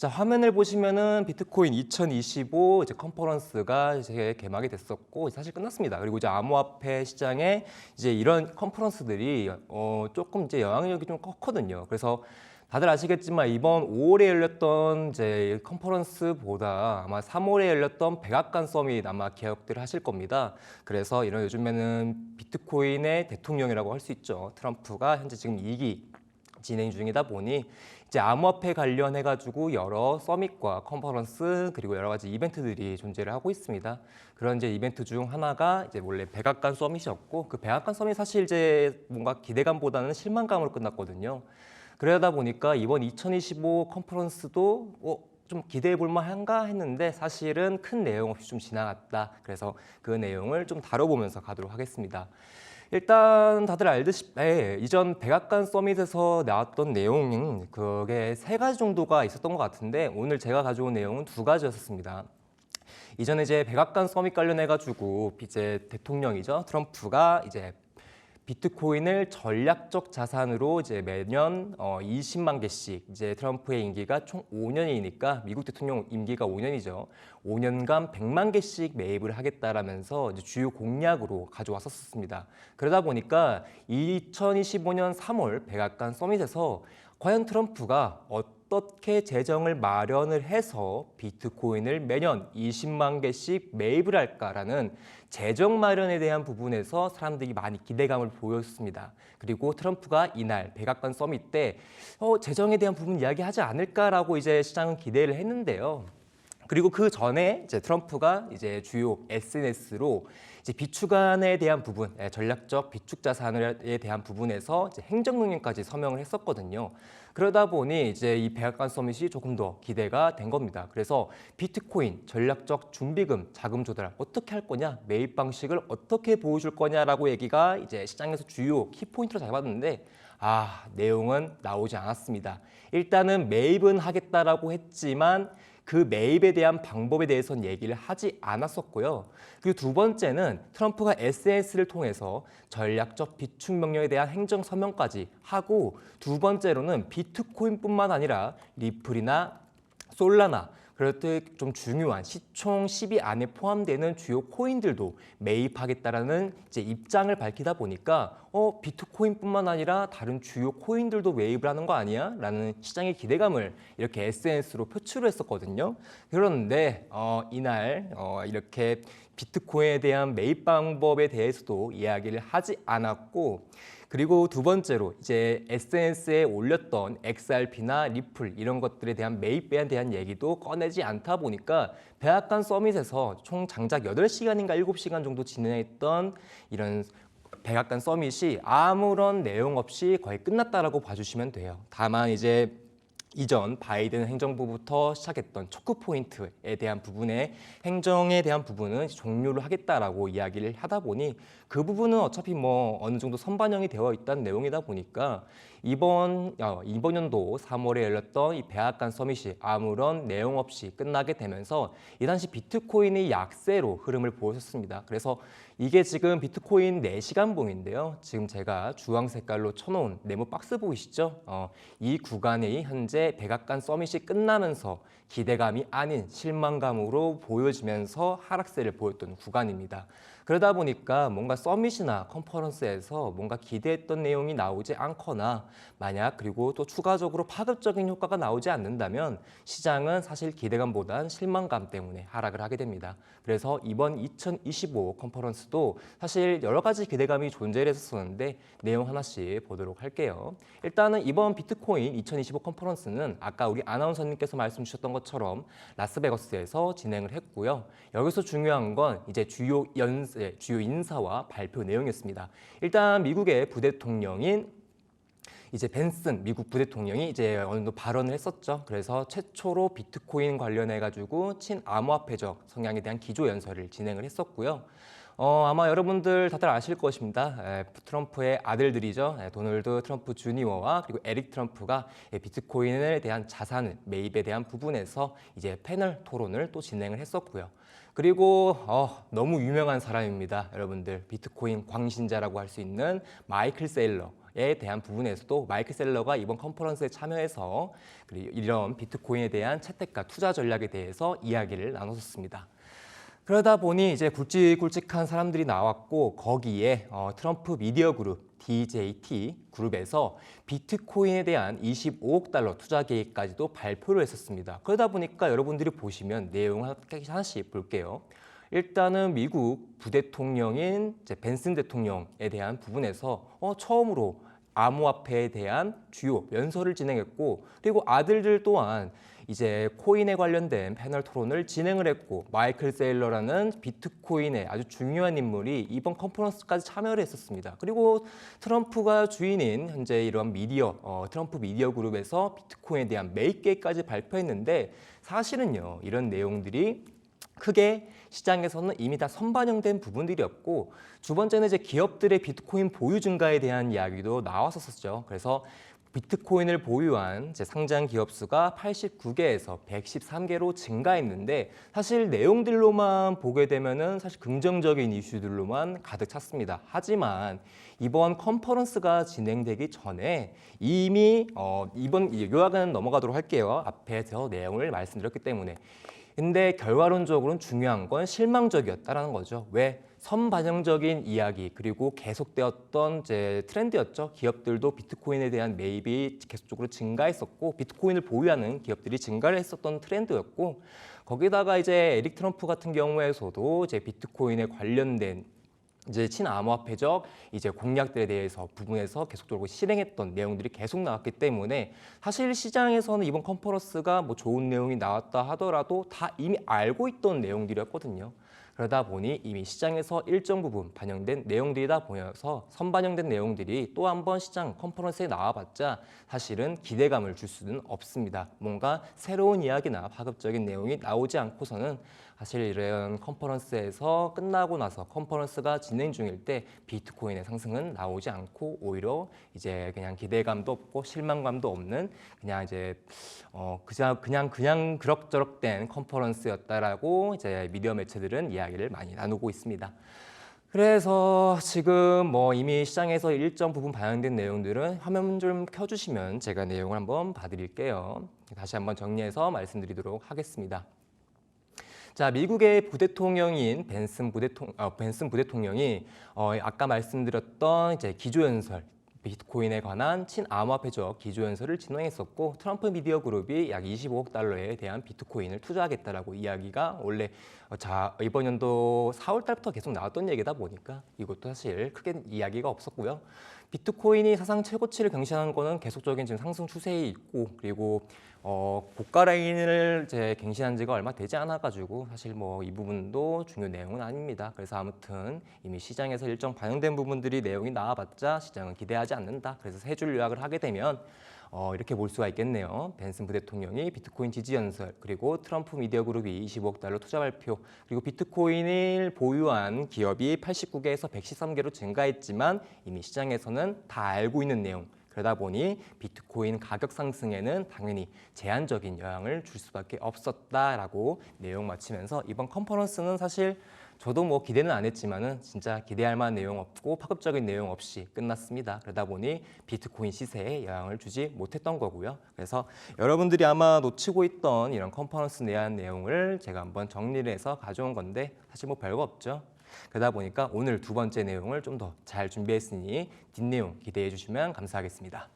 자, 화면을 보시면은 비트코인 2025 이제 컨퍼런스가 이제 개막이 됐었고 사실 끝났습니다. 그리고 이제 암호화폐 시장에 이제 이런 컨퍼런스들이 조금 이제 영향력이 좀 컸거든요. 그래서 다들 아시겠지만 이번 5월에 열렸던 이제 컨퍼런스보다 아마 3월에 열렸던 백악관 서밋 아마 기억들 하실 겁니다. 그래서 이런 요즘에는 비트코인의 대통령이라고 할 수 있죠. 트럼프가 현재 지금 2기 진행 중이다 보니 이제 암호화폐 관련해 가지고 여러 서밋과 컨퍼런스 그리고 여러 가지 이벤트들이 존재를 하고 있습니다. 그런 이제 이벤트 중 하나가 이제 원래 백악관 서밋이었고 그 백악관 서밋 사실 이제 뭔가 기대감보다는 실망감으로 끝났거든요. 그러다 보니까 이번 2025 컨퍼런스도 좀 기대해 볼 만한가 했는데 사실은 큰 내용 없이 좀 지나갔다. 그래서 그 내용을 좀 다뤄보면서 가도록 하겠습니다. 일단 다들 알듯이 이전 백악관 서밋에서 나왔던 내용은 그게 3가지 정도가 있었던 것 같은데 오늘 제가 가져온 내용은 2가지였습니다. 이전에 이제 백악관 서밋 관련해 가지고 이제 대통령이죠. 트럼프가 이제 비트코인을 전략적 자산으로 이제 매년 20만 개씩 이제 트럼프의 임기가 총 5년이니까 미국 대통령 임기가 5년이죠. 5년간 100만 개씩 매입을 하겠다라면서 이제 주요 공약으로 가져왔었습니다. 그러다 보니까 2025년 3월 백악관 서밋에서 과연 트럼프가 어떻게 재정을 마련을 해서 비트코인을 매년 20만 개씩 매입을 할까라는 재정 마련에 대한 부분에서 사람들이 많이 기대감을 보였습니다. 그리고 트럼프가 이날 백악관 서밋 때 재정에 대한 부분 이야기하지 않을까라고 이제 시장은 기대를 했는데요. 그리고 그 전에 이제 트럼프가 이제 주요 SNS로 이제 비축안에 대한 부분, 전략적 비축 자산에 대한 부분에서 이제 행정명령까지 서명을 했었거든요. 그러다 보니 이제 이 백악관 서밋이 조금 더 기대가 된 겁니다. 그래서 비트코인 전략적 준비금 자금 조달 어떻게 할 거냐, 매입 방식을 어떻게 보여줄 거냐라고 얘기가 이제 시장에서 주요 키포인트로 잡았는데 내용은 나오지 않았습니다. 일단은 매입은 하겠다라고 했지만 그 매입에 대한 방법에 대해서는 얘기를 하지 않았었고요. 그리고 두 번째는 트럼프가 SNS를 통해서 전략적 비축 명령에 대한 행정 서명까지 하고 두 번째로는 비트코인뿐만 아니라 리플이나 솔라나 그렇듯 좀 중요한 시총 10위 안에 포함되는 주요 코인들도 매입하겠다라는 이제 입장을 밝히다 보니까 비트코인뿐만 아니라 다른 주요 코인들도 매입을 하는 거 아니야? 라는 시장의 기대감을 이렇게 SNS로 표출을 했었거든요. 그런데 이날 이렇게 비트코인에 대한 매입 방법에 대해서도 이야기를 하지 않았고 그리고 두 번째로 이제 SNS에 올렸던 XRP나 리플 이런 것들에 대한 매입에 대한 얘기도 꺼내지 않다 보니까 백악관 서밋에서 총 장작 8시간인가 7시간 정도 진행했던 이런 백악관 서밋이 아무런 내용 없이 거의 끝났다라고 봐주시면 돼요. 다만 이제 이전 바이든 행정부부터 시작했던 초크 포인트에 대한 부분에 행정에 대한 부분은 종료를 하겠다라고 이야기를 하다 보니 그 부분은 어차피 뭐 어느 정도 선반영이 되어 있다는 내용이다 보니까 이번 연도 3월에 열렸던 이 백악관 서밋이 아무런 내용 없이 끝나게 되면서 이 당시 비트코인이 약세로 흐름을 보였습니다. 그래서 이게 지금 비트코인 4시간 봉인데요. 지금 제가 주황 색깔로 쳐놓은 네모 박스 보이시죠? 이 구간이 현재 백악관 서밋이 끝나면서 기대감이 아닌 실망감으로 보여지면서 하락세를 보였던 구간입니다. 그러다 보니까 뭔가 서밋이나 컨퍼런스에서 뭔가 기대했던 내용이 나오지 않거나 만약 그리고 또 추가적으로 파급적인 효과가 나오지 않는다면 시장은 사실 기대감보단 실망감 때문에 하락을 하게 됩니다. 그래서 이번 2025 컨퍼런스도 사실 여러 가지 기대감이 존재를 했었는데 내용 하나씩 보도록 할게요. 일단은 이번 비트코인 2025 컨퍼런스는 아까 우리 아나운서님께서 말씀 주셨던 것처럼 라스베거스에서 진행을 했고요. 여기서 중요한 건 이제 주요 인사와 발표 내용이었습니다. 일단 미국의 부대통령인 이제 벤슨 미국 부대통령이 이제 어느 정도 발언을 했었죠. 그래서 최초로 비트코인 관련해 가지고 친암호화폐적 성향에 대한 기조 연설을 진행을 했었고요. 아마 여러분들 다들 아실 것입니다. 트럼프의 아들들이죠. 도널드 트럼프 주니어와 그리고 에릭 트럼프가 비트코인에 대한 자산을 매입에 대한 부분에서 이제 패널 토론을 또 진행을 했었고요. 그리고 너무 유명한 사람입니다. 여러분들 비트코인 광신자라고 할 수 있는 마이클 세일러에 대한 부분에서도 마이클 셀러가 이번 컨퍼런스에 참여해서 이런 비트코인에 대한 채택과 투자 전략에 대해서 이야기를 나눴었습니다. 그러다 보니 이제 굵직굵직한 사람들이 나왔고 거기에 트럼프 미디어 그룹 DJT 그룹에서 비트코인에 대한 25억 달러 투자 계획까지도 발표를 했었습니다. 그러다 보니까 여러분들이 보시면 내용을 하나씩 볼게요. 일단은 미국 부대통령인 벤슨 대통령에 대한 부분에서 처음으로 암호화폐에 대한 주요 연설을 진행했고 그리고 아들들 또한 이제 코인에 관련된 패널 토론을 진행을 했고 마이클 세일러라는 비트코인의 아주 중요한 인물이 이번 컨퍼런스까지 참여를 했었습니다. 그리고 트럼프가 주인인 현재 이런 트럼프 미디어 그룹에서 비트코인에 대한 매입 계획까지 발표했는데 사실은요 이런 내용들이 크게 시장에서는 이미 다 선반영된 부분들이었고 두 번째는 이제 기업들의 비트코인 보유 증가에 대한 이야기도 나왔었죠. 그래서 비트코인을 보유한 상장 기업 수가 89개에서 113개로 증가했는데 사실 내용들로만 보게 되면은 사실 긍정적인 이슈들로만 가득 찼습니다. 하지만 이번 컨퍼런스가 진행되기 전에 이미 이번 요약은 넘어가도록 할게요. 앞에서 내용을 말씀드렸기 때문에. 근데 결과론적으로는 중요한 건 실망적이었다라는 거죠. 왜? 선반영적인 이야기 그리고 계속되었던 트렌드였죠. 기업들도 비트코인에 대한 매입이 계속적으로 증가했었고 비트코인을 보유하는 기업들이 증가를 했었던 트렌드였고 거기다가 이제 에릭 트럼프 같은 경우에서도 비트코인에 관련된 친암호화폐적 공약들에 대해서 부분에서 계속적으로 실행했던 내용들이 계속 나왔기 때문에 사실 시장에서는 이번 컨퍼런스가 뭐 좋은 내용이 나왔다 하더라도 다 이미 알고 있던 내용들이었거든요. 그러다 보니 이미 시장에서 일정 부분 반영된 내용들이다 보여서 선반영된 내용들이 또 한 번 시장 컨퍼런스에 나와봤자 사실은 기대감을 줄 수는 없습니다. 뭔가 새로운 이야기나 파급적인 내용이 나오지 않고서는 사실 이런 컨퍼런스에서 끝나고 나서 컨퍼런스가 진행 중일 때 비트코인의 상승은 나오지 않고 오히려 이제 그냥 기대감도 없고 실망감도 없는 그냥 그냥 그럭저럭 된 컨퍼런스였다라고 이제 미디어 매체들은 이야기를 많이 나누고 있습니다. 그래서 지금 이미 시장에서 일정 부분 반영된 내용들은 화면 좀 켜주시면 제가 내용을 한번 봐드릴게요. 다시 한번 정리해서 말씀드리도록 하겠습니다. 자, 미국의 부대통령인 벤슨 부대통령이 아까 말씀드렸던 기조연설, 비트코인에 관한 친암호화폐적 기조연설을 진행했었고 트럼프 미디어 그룹이 약 25억 달러에 대한 비트코인을 투자하겠다라고 이야기가 원래 이번 연도 4월 달부터 계속 나왔던 얘기다 보니까 이것도 사실 크게 이야기가 없었고요. 비트코인이 사상 최고치를 경신하는 거는 계속적인 지금 상승 추세에 있고 그리고 고가 라인을 갱신한 지가 얼마 되지 않아가지고 사실 이 부분도 중요 내용은 아닙니다. 그래서 아무튼 이미 시장에서 일정 반영된 부분들이 내용이 나와봤자 시장은 기대하지 않는다. 그래서 세 줄 요약을 하게 되면 이렇게 볼 수가 있겠네요. 벤슨 부대통령이 비트코인 지지 연설, 그리고 트럼프 미디어 그룹이 25억 달러 투자 발표, 그리고 비트코인을 보유한 기업이 89개에서 113개로 증가했지만 이미 시장에서는 다 알고 있는 내용. 그러다 보니 비트코인 가격 상승에는 당연히 제한적인 영향을 줄 수밖에 없었다라고 내용 마치면서 이번 컨퍼런스는 사실 저도 기대는 안 했지만은 진짜 기대할 만한 내용 없고 파급적인 내용 없이 끝났습니다. 그러다 보니 비트코인 시세에 영향을 주지 못했던 거고요. 그래서 여러분들이 아마 놓치고 있던 이런 컨퍼런스에 대한 내용을 제가 한번 정리를 해서 가져온 건데 사실 별거 없죠. 그러다 보니까 오늘 두 번째 내용을 좀 더 잘 준비했으니 뒷내용 기대해 주시면 감사하겠습니다.